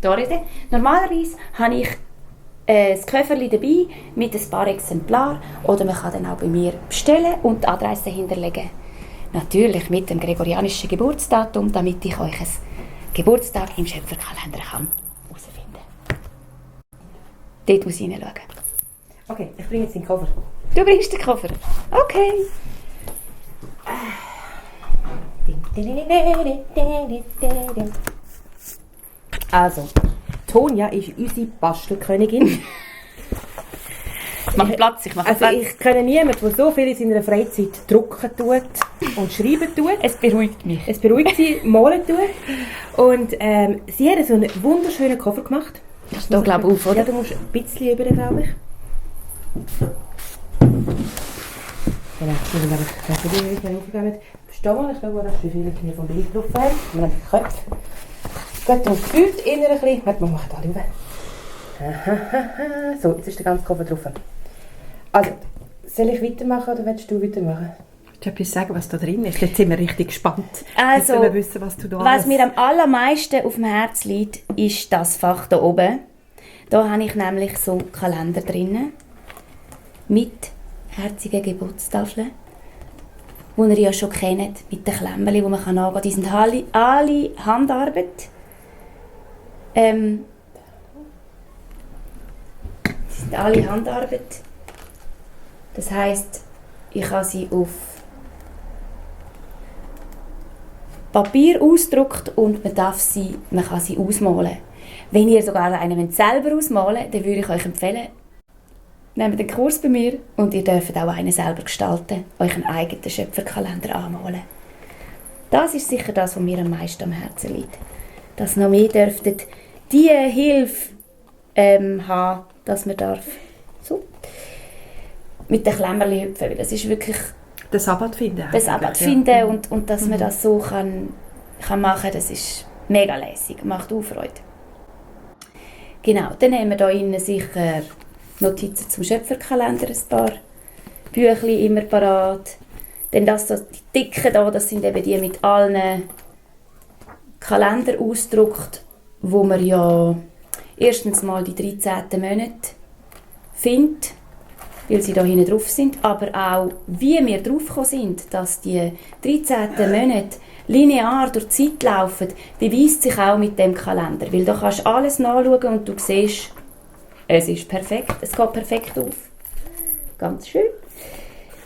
da ist er. Normalerweise habe ich das Köfferli dabei mit ein paar Exemplaren oder man kann dann auch bei mir bestellen und die Adresse hinterlegen. Natürlich mit dem gregorianischen Geburtsdatum, damit ich euch ein Geburtstag im Schöpferkalender herausfinden kann. Dort muss ich hineinschauen. Okay, ich bringe jetzt den Koffer. Du bringst den Koffer? Okay. Also, Tonja ist unsere Bastelkönigin. Mach Platz, ich mache Also Platz. ich kenne niemanden, der so viel in seiner Freizeit drucken tut und schreiben tut. Es beruhigt mich. Es beruhigt sie, malen tut. Und sie hat so einen wunderschönen Koffer gemacht. Das ist da, glaube ich, auf, oder? Ja, du musst ein bisschen über, glaube ich. Genau, ich will einfach wenn aufgegeben. Versteh mal, ich schaue, dass wie viele wir vom Bild drauf haben. Wir haben die Köpfe. Gut, und gefühlt innen ein bisschen. Warte, wir machen da rüber. So, jetzt ist der ganze Koffer drauf. Also, soll ich weitermachen oder willst du weitermachen? Willst du etwas sagen, was da drin ist? Jetzt sind wir richtig gespannt. Also, Jetzt wollen wir wissen, was du da was alles... mir am allermeisten auf dem Herz liegt, ist das Fach hier oben. Da habe ich nämlich so Kalender drin mit herzigen Geburtstafeln, die ihr ja schon kennt, mit den Klemmerchen, die man angehen kann. Die sind alle Handarbeit. Die sind alle Handarbeit. Das heisst, ich habe sie auf Papier ausgedruckt und man kann sie ausmalen. Wenn ihr sogar einen selber ausmalen wollt, dann würde ich euch empfehlen, nehmt den Kurs bei mir und ihr dürft auch einen selber gestalten, euch einen eigenen Schöpferkalender anmalen. Das ist sicher das, was mir am meisten am Herzen liegt. Dass noch mehr dürftet die Hilfe haben, dass man darf so mit den Klemmerli hüpfen, weil das ist wirklich Den Sabbat finden. den Sabbat finden und dass man das so kann machen, das ist mega lässig, macht auch Freude. Genau, dann haben wir hier innen sicher Notizen zum Schöpferkalender, ein paar Büchlein immer parat. Dann die dicken hier, das sind eben die mit allen Kalender ausgedruckt, wo man ja erstens mal die 13. Monate findet weil sie da hinten drauf sind, aber auch, wie wir draufgekommen sind, dass die 13. Monate linear durch die Zeit laufen, beweist sich auch mit dem Kalender. Weil da kannst du alles nachschauen und du siehst, es ist perfekt, es geht perfekt auf. Ganz schön.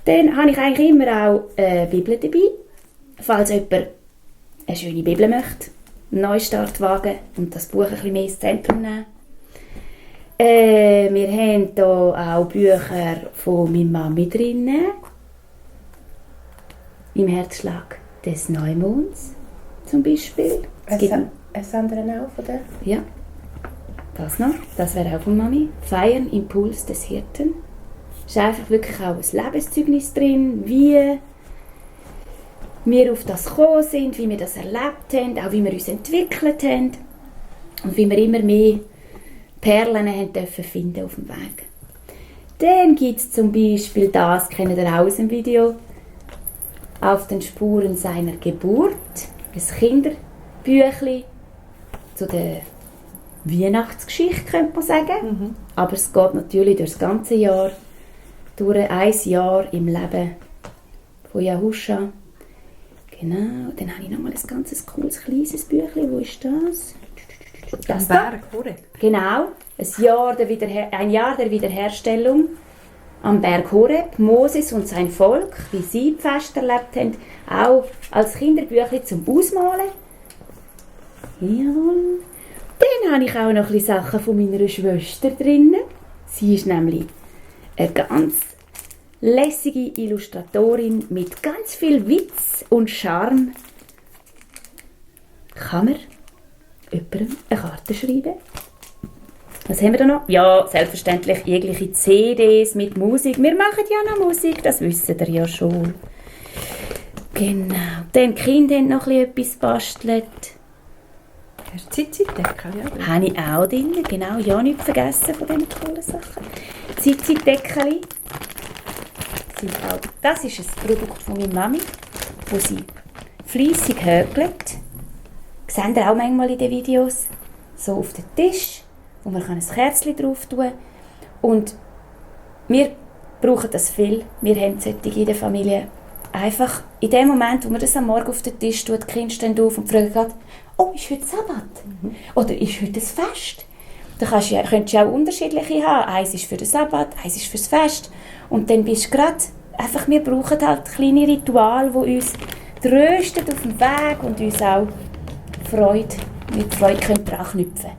Dann habe ich eigentlich immer auch eine Bibel dabei, falls jemand eine schöne Bibel möchte, einen Neustart wagen und das Buch ein bisschen mehr ins Zentrum nehmen. Wir haben hier auch Bücher von meiner Mami drin. Im Herzschlag des Neumonds zum Beispiel. Ein anderes auch von der? Ja, das noch. Das wäre auch von Mami. Feiern, Impuls des Hirten. Es ist einfach wirklich auch ein Lebenszeugnis drin, wie wir auf das gekommen sind, wie wir das erlebt haben, auch wie wir uns entwickelt haben und wie wir immer mehr Perlen haben dürfen finden auf dem Weg. Dann gibt es zum Beispiel das, kennt ihr auch aus dem Video, auf den Spuren seiner Geburt, ein Kinderbüchlein zu der Weihnachtsgeschichte, könnte man sagen. Aber es geht natürlich durch das ganze Jahr, durch ein Jahr im Leben von Yahusha. Genau, dann habe ich nochmal ein ganz cooles, kleines Büchlein. Wo ist das? Das Berg, Horeb. Genau, ein Jahr der Wiederherstellung am Berg Horeb, Moses und sein Volk, wie sie die Feste erlebt haben, auch als Kinderbüchlein zum Ausmalen. Jawohl. Dann habe ich auch noch ein bisschen Sachen von meiner Schwester drin. Sie ist nämlich eine ganz lässige Illustratorin mit ganz viel Witz und Charme. Kann man jemandem eine Karte schreiben? Was haben wir da noch? Ja, selbstverständlich jegliche CDs mit Musik. Wir machen ja noch Musik, das wisst ihr ja schon. Genau. Dann die Kinder haben noch etwas gebastelt. Hast du Zitzideckel? Ja. Habe ich auch drin, genau. Ja, nicht vergessen von diesen coolen Sachen. Zitzideckel. Das ist ein Produkt von meiner Mami, das sie fleissig häkelt. Das seht ihr auch manchmal in den Videos. So auf den Tisch, wo man ein Kerzchen drauf tun kann. Und wir brauchen das viel. Wir haben solche in der Familie. Einfach in dem Moment, wo man das am Morgen auf den Tisch tut, die Kinder stehen auf und fragen gerade, oh, ist heute Sabbat? Oder ist heute ein Fest? Da könntest du auch unterschiedliche haben. Eins ist für den Sabbat, eins ist für das Fest. Und dann bist du gerade, einfach, wir brauchen halt kleine Rituale, die uns trösten auf dem Weg und uns auch mit Freude dran knüpfen.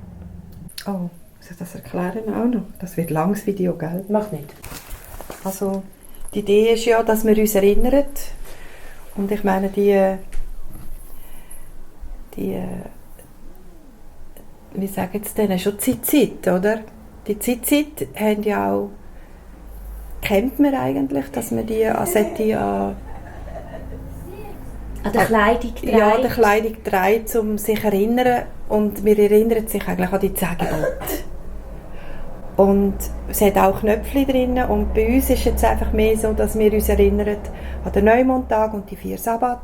Oh, muss ich das erklären auch noch? Das wird ein langes Video, gell? Mach nicht. Also, die Idee ist ja, dass wir uns erinnern. Und ich meine, wie sagen sie denn, schon die Zeit, oder? Die Zeit haben ja auch, kennt man eigentlich, dass man die an der Kleidung trägt. Ja, an der Kleidung trägt, um sich zu erinnern. Und wir erinnern sich eigentlich an die 10 Gebote. Und es hat auch Knöpfe drin. Und bei uns ist es jetzt einfach mehr so, dass wir uns erinnern an den Neumondtag und die 4 Sabbat.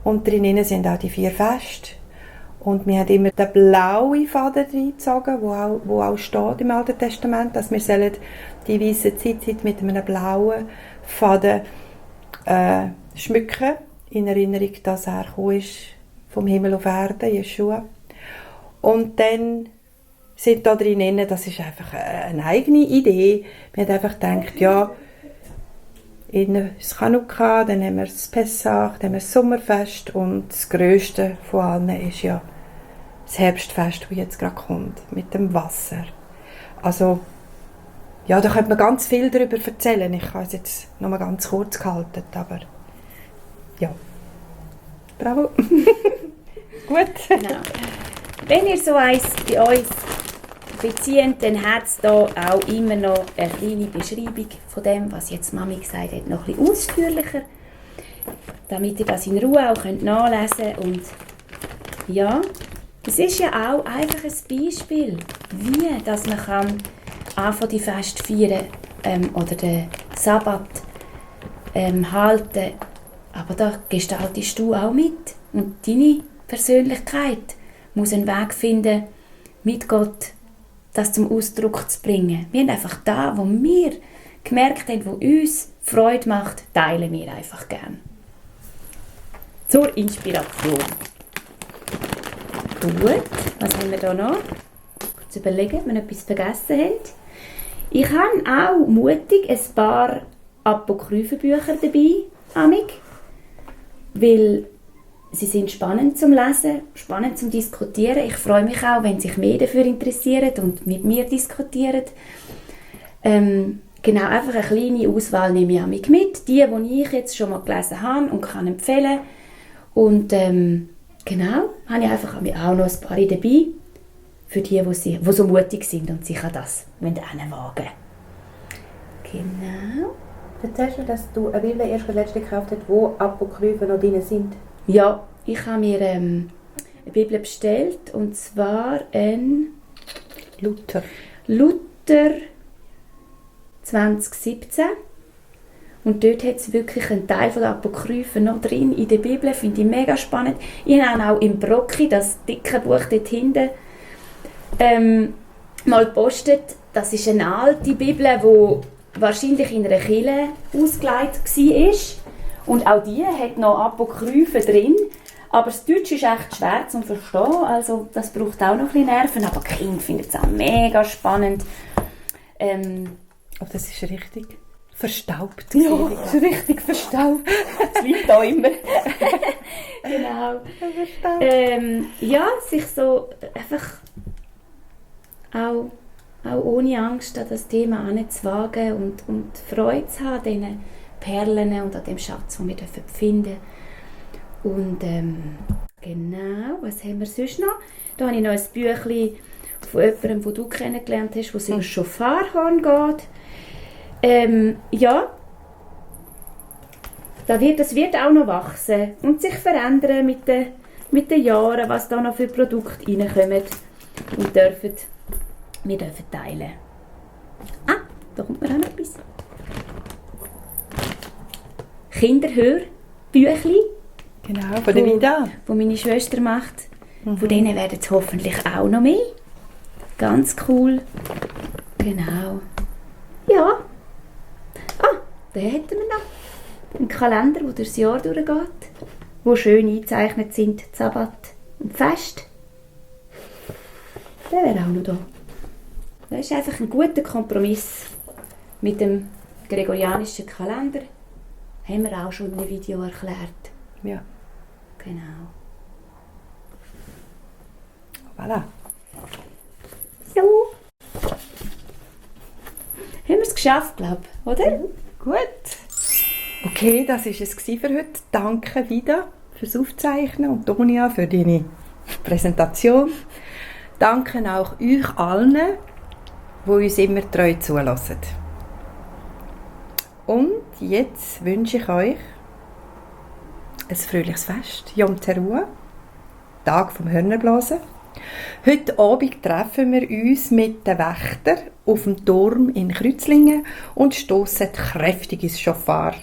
Und drinnen sind auch die 4 Feste. Und wir haben immer den blauen Faden reingezogen, wo auch steht im Alten Testament, dass wir die weisse Zeit mit einem blauen Faden schmücken, in Erinnerung, dass er gekommen ist vom Himmel auf Erde, Jeschua. Und dann sind da drinnen, das ist einfach eine eigene Idee. Wir haben einfach gedacht, ja, in das Chanukka, dann haben wir das Pessach, dann haben wir das Sommerfest und das Grösste von allen ist ja das Herbstfest, das jetzt gerade kommt, mit dem Wasser. Also, ja, da könnte man ganz viel darüber erzählen. Ich habe es jetzt noch mal ganz kurz gehalten, aber ja. Bravo. Gut. Genau. Wenn ihr so eins bei uns bezieht, dann hat es hier auch immer noch eine kleine Beschreibung von dem, was jetzt Mami gesagt hat, noch ein bisschen ausführlicher, damit ihr das in Ruhe auch nachlesen könnt. Und ja, es ist ja auch einfach ein Beispiel, wie dass man kann anfangen, die Feste feiern oder den Sabbat halten. Aber da gestaltest du auch mit. Und deine Persönlichkeit muss einen Weg finden, mit Gott das zum Ausdruck zu bringen. Wir haben einfach da, wo wir gemerkt haben, wo uns Freude macht, teilen wir einfach gern. Zur Inspiration. Gut, was haben wir da noch? Kurz überlegen, ob wir etwas vergessen haben. Ich habe auch mutig ein paar Apokryphenbücher dabei, amig, weil sie sind spannend zum Lesen, spannend zum Diskutieren. Ich freue mich auch, wenn sich mehr dafür interessieren und mit mir diskutieren. Genau, einfach eine kleine Auswahl nehme ich amig mit. Die ich jetzt schon mal gelesen habe und kann empfehlen. Und genau, habe ich einfach auch noch ein paar dabei, für die so mutig sind und sich an das wagen wollen. Genau. Erzählst du, dass du eine Bibel erst letztens gekauft hast, wo Apokryphen noch drin sind? Ja, ich habe mir eine Bibel bestellt, und zwar ein Luther. 2017. Und dort hat es wirklich einen Teil der Apokryphen noch drin in der Bibel. Finde ich mega spannend. Ich habe auch im Brocki, das dicke Buch dort hinten, mal gepostet. Das ist eine alte Bibel, die wahrscheinlich in einer Kirche ausgelegt war. Und auch die hat noch Apokryphen drin. Aber das Deutsche ist echt schwer zu verstehen. Also das braucht auch noch ein bisschen Nerven. Aber die Kinder finden es auch mega spannend. Aber das ist richtig verstaubt. Ja, das ist richtig verstaubt. Das liegt da immer. Genau. Ja, sich so einfach auch ohne Angst an das Thema heranzuwagen und Freude zu haben an diesen Perlen und an dem Schatz, den wir finden dürfen. Und genau, was haben wir sonst noch? Da habe ich noch ein Büchlein von jemandem, den du kennengelernt hast, wo es über Schofarhorn geht. Ja, das wird auch noch wachsen und sich verändern mit den Jahren, was da noch für Produkte reinkommen und wir dürfen teilen. Ah, da kommt mir auch noch etwas. Kinderhörbüchli. Genau, von der Vida. Die meine Schwester macht. Von denen werden es hoffentlich auch noch mehr. Ganz cool. Genau. Ja. Ah, den hätten wir noch. Ein Kalender, der durchs Jahr durchgeht. Wo schön eingezeichnet sind, Sabbat und Fest. Der wäre auch noch da. Das ist einfach ein guter Kompromiss mit dem gregorianischen Kalender. Haben wir auch schon in einem Video erklärt. Ja. Genau. Voilà. So. Haben wir es geschafft, glaube ich, oder? Gut. Okay, das war es für heute. Danke wieder fürs Aufzeichnen und Tonia für deine Präsentation. Danke auch euch allen, die uns immer treu zulassen. Und jetzt wünsche ich euch ein fröhliches Fest, Yom Teruah, Tag vom Hörnerblasen. Heute Abend treffen wir uns mit den Wächtern auf dem Turm in Kreuzlingen und stossen kräftig ins Schofar.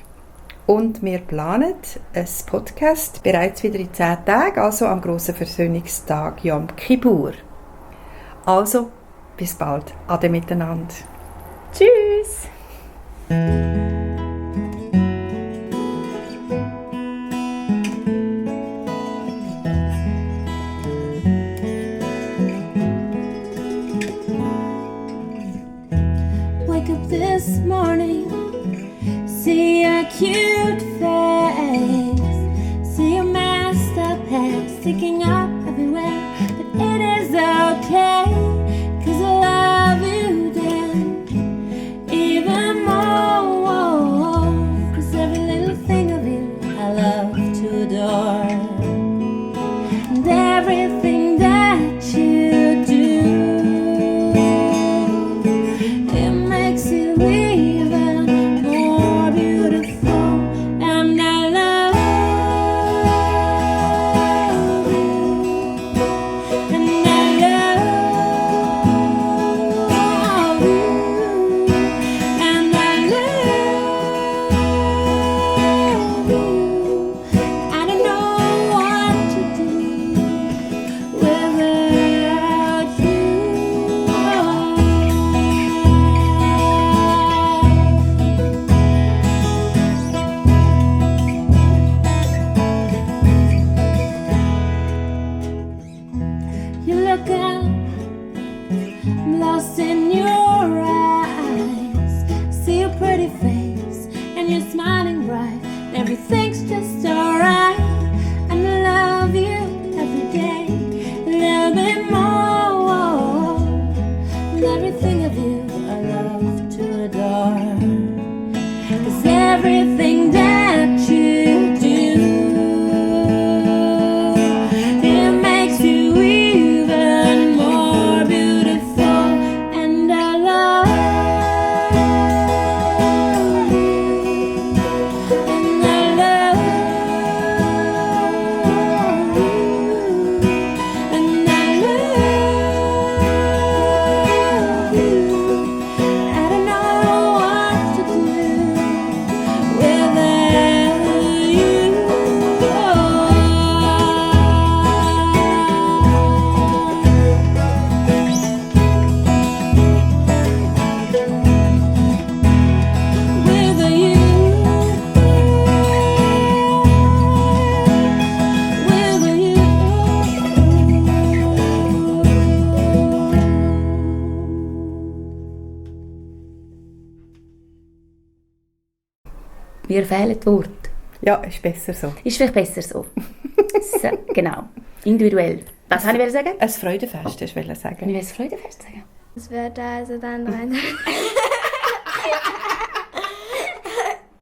Und wir planen ein Podcast bereits wieder in 10 Tagen, also am grossen Versöhnungstag Yom Kippur. Also, bis bald. Ade miteinander. Tschüss! Wake up this morning, see your cute face, see your messed up hair sticking up everywhere, but it is okay, 'cause I love you then, even more, 'cause every little thing of you I love to adore, and everything that you do, it makes you even more beautiful. And now in your eyes. See your pretty face and you're smiling bright. Everything's just alright. And I love you every day, a little bit more. And everything of you I love to adore. 'Cause everything that you do, it makes you even more beautiful. And I love you. And I love you. And I love you. I don't know what to do without you. With you. With you. Mir fehlen die Worte. Ja, ist besser so. Ist vielleicht besser so. So, genau. Individuell. Was wollte ich sagen? Ein Freudenfest, hast du sagen. Ich will es Freudenfest sagen. Das wäre da also dann rein.